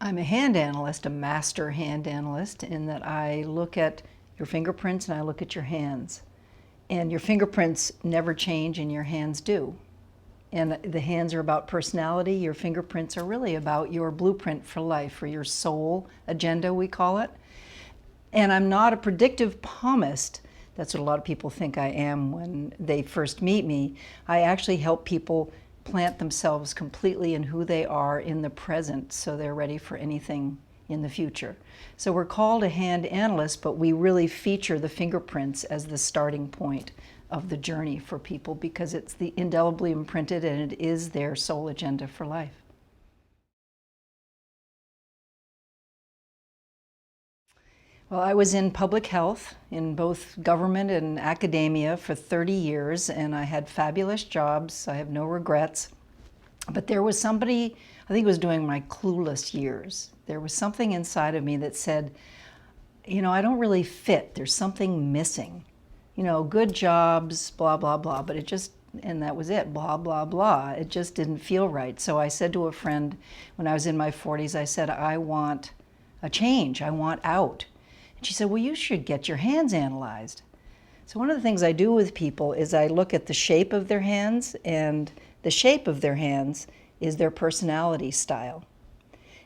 I'm a hand analyst, a master hand analyst, in that I look at your fingerprints and I look at your hands. And your fingerprints never change and your hands do. And the hands are about personality. Your fingerprints are really about your blueprint for life, or your soul agenda, we call it. And I'm not a predictive palmist. That's what a lot of people think I am when they first meet me. I actually help people plant themselves completely in who they are in the present, so they're ready for anything in the future. So we're called a hand analyst, but we really feature the fingerprints as the starting point of the journey for people, because it's the indelibly imprinted and it is their soul agenda for life. Well, I was in public health in both government and academia for 30 years, and I had fabulous jobs. I have no regrets. But there was somebody, I think it was during my clueless years, there was something inside of me that said, you know, I don't really fit. There's something missing. You know, good jobs, blah, blah, blah, but it just, and that was it, blah, blah, blah. It just didn't feel right. So I said to a friend when I was in my 40s, I said, I want a change. I want out. And she said, well, you should get your hands analyzed. So one of the things I do with people is I look at the shape of their hands, and the shape of their hands is their personality style.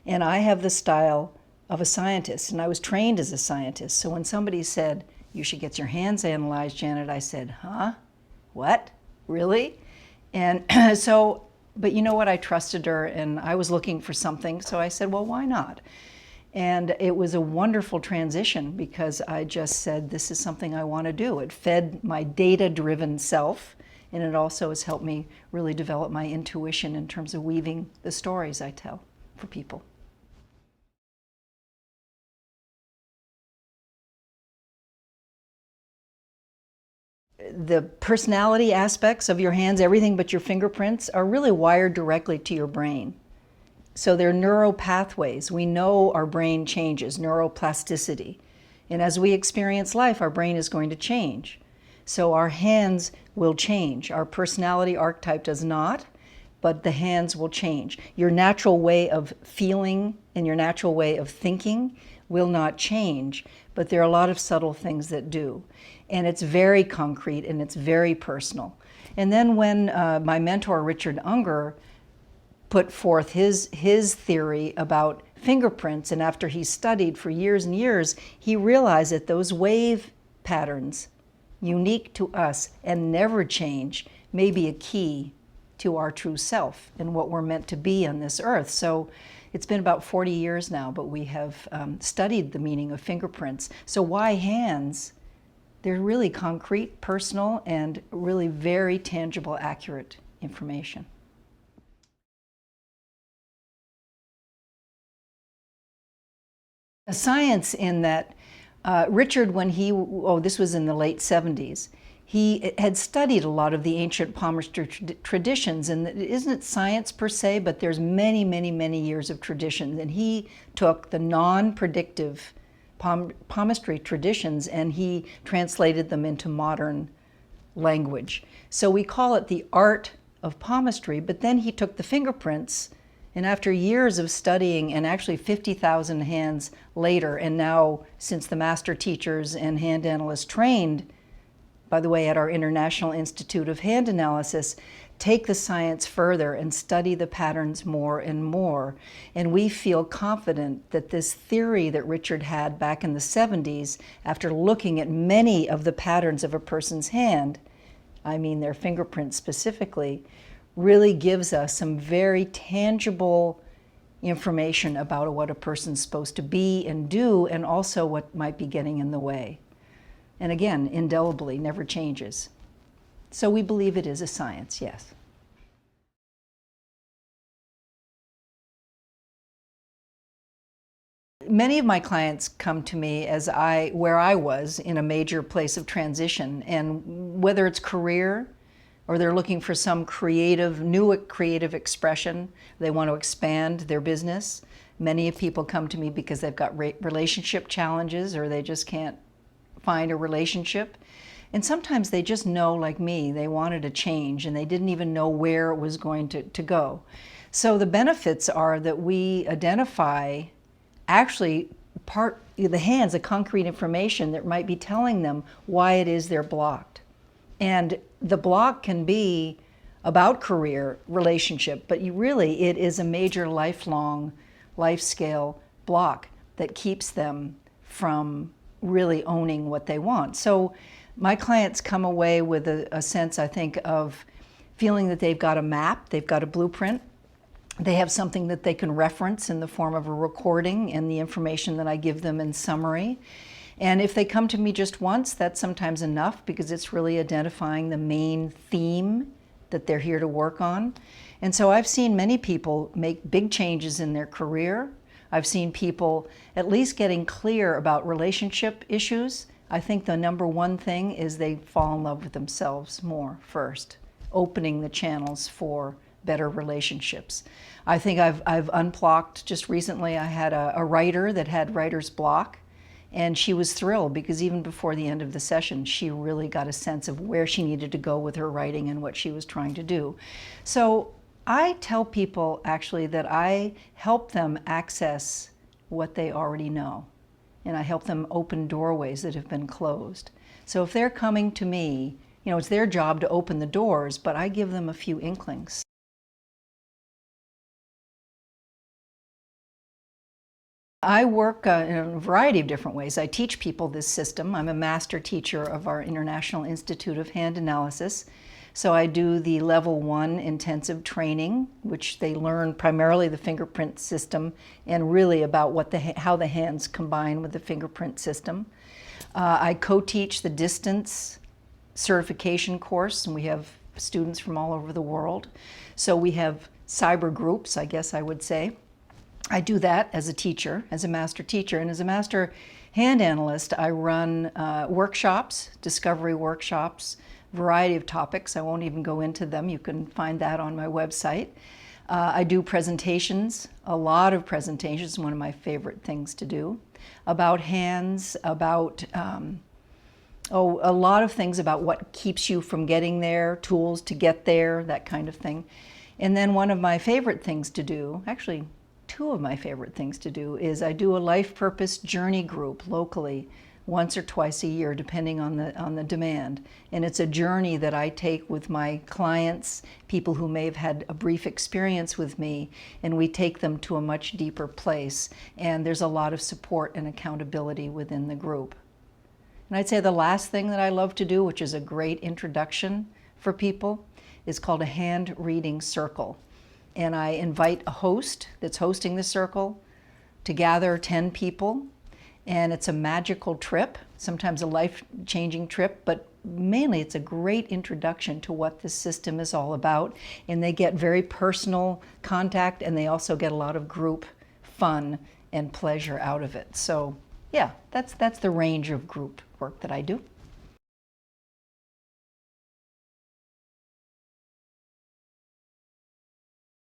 And I have the style of a scientist, and I was trained as a scientist. So when somebody said, you should get your hands analyzed, Janet, I said, huh? What? Really? And so, but you know what? I trusted her, and I was looking for something, so I said, well, why not? And it was a wonderful transition, because I just said, this is something I want to do. It fed my data-driven self, and it also has helped me really develop my intuition in terms of weaving the stories I tell for people. The personality aspects of your hands, everything but your fingerprints, are really wired directly to your brain. So they're neural pathways. We know our brain changes, neuroplasticity. And as we experience life, our brain is going to change. So our hands will change. Our personality archetype does not, but the hands will change. Your natural way of feeling and your natural way of thinking will not change, but there are a lot of subtle things that do. And it's very concrete and it's very personal. And then when my mentor, Richard Unger, put forth his theory about fingerprints, and after he studied for years and years, he realized that those wave patterns, unique to us and never change, may be a key to our true self and what we're meant to be on this earth. So it's been about 40 years now, but we have studied the meaning of fingerprints. So why hands? They're really concrete, personal, and really very tangible, accurate information. A science in that Richard, when he, this was in the late 70s, he had studied a lot of the ancient palmistry traditions, and isn't it science per se, but there's many, many, many years of tradition. And he took the non-predictive palmistry traditions and he translated them into modern language. So we call it the art of palmistry, but then he took the fingerprints, and after years of studying, and actually 50,000 hands later, and now since the master teachers and hand analysts trained, by the way, at our International Institute of Hand Analysis, take the science further and study the patterns more and more. And we feel confident that this theory that Richard had back in the 70s, after looking at many of the patterns of a person's hand, I mean their fingerprints specifically, really gives us some very tangible information about what a person's supposed to be and do, and also what might be getting in the way. And again, indelibly, never changes. So we believe it is a science, yes. Many of my clients come to me where I was in a major place of transition, and whether it's career, or they're looking for some new creative expression, they want to expand their business. Many people come to me because they've got relationship challenges, or they just can't find a relationship. And sometimes they just know, like me, they wanted a change and they didn't even know where it was going to go. So the benefits are that we identify actually the hands, the concrete information that might be telling them why it is they're blocked. And the block can be about career, relationship, but really it is a major lifelong, life-scale block that keeps them from really owning what they want. So my clients come away with a sense, I think, of feeling that they've got a map, they've got a blueprint, they have something that they can reference in the form of a recording and the information that I give them in summary. And if they come to me just once, that's sometimes enough because it's really identifying the main theme that they're here to work on. And so I've seen many people make big changes in their career. I've seen people at least getting clear about relationship issues. I think the number one thing is they fall in love with themselves more first, opening the channels for better relationships. I think I've unblocked just recently. I had a writer that had writer's block, and she was thrilled because even before the end of the session, she really got a sense of where she needed to go with her writing and what she was trying to do. So I tell people actually that I help them access what they already know, and I help them open doorways that have been closed. So if they're coming to me, you know, it's their job to open the doors, but I give them a few inklings. I work in a variety of different ways. I teach people this system. I'm a master teacher of our International Institute of Hand Analysis. So I do the level 1 intensive training, which they learn primarily the fingerprint system and really about how the hands combine with the fingerprint system. I co-teach the distance certification course, and we have students from all over the world. So we have cyber groups, I guess I would say. I do that as a teacher, as a master teacher, and as a master hand analyst, I run workshops, discovery workshops, variety of topics. I won't even go into them. You can find that on my website. I do presentations, a lot of presentations, one of my favorite things to do, about hands, about a lot of things about what keeps you from getting there, tools to get there, that kind of thing. And then one of my favorite things to do, actually two of my favorite things to do, is I do a life purpose journey group locally once or twice a year, depending on the demand. And it's a journey that I take with my clients, people who may have had a brief experience with me, and we take them to a much deeper place. And there's a lot of support and accountability within the group. And I'd say the last thing that I love to do, which is a great introduction for people, is called a hand reading circle. And I invite a host that's hosting the circle to gather 10 people. And it's a magical trip, sometimes a life-changing trip, but mainly it's a great introduction to what this system is all about. And they get very personal contact, and they also get a lot of group fun and pleasure out of it. So yeah, that's the range of group work that I do.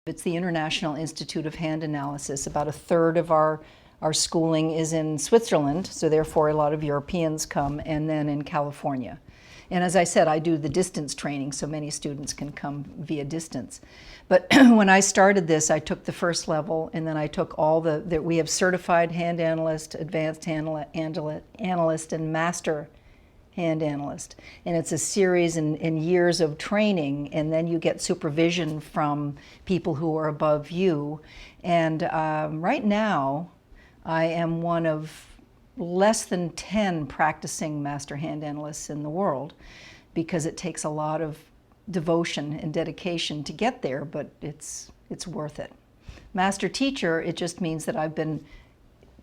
It's the International Institute of Hand Analysis. About a third of our schooling is in Switzerland, so therefore a lot of Europeans come, and then in California. And as I said, I do the distance training, so many students can come via distance. But when I started this, I took the first level, and then I took all we have certified hand analyst, advanced hand analyst, and master hand analyst. And it's a series and years of training, and then you get supervision from people who are above you. And right now, I am one of less than 10 practicing master hand analysts in the world, because it takes a lot of devotion and dedication to get there, but it's worth it. Master teacher, it just means that I've been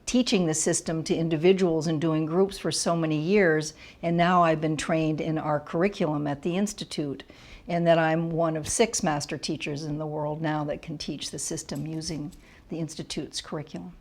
teaching the system to individuals and doing groups for so many years, and now I've been trained in our curriculum at the Institute, and that I'm one of 6 master teachers in the world now that can teach the system using the Institute's curriculum.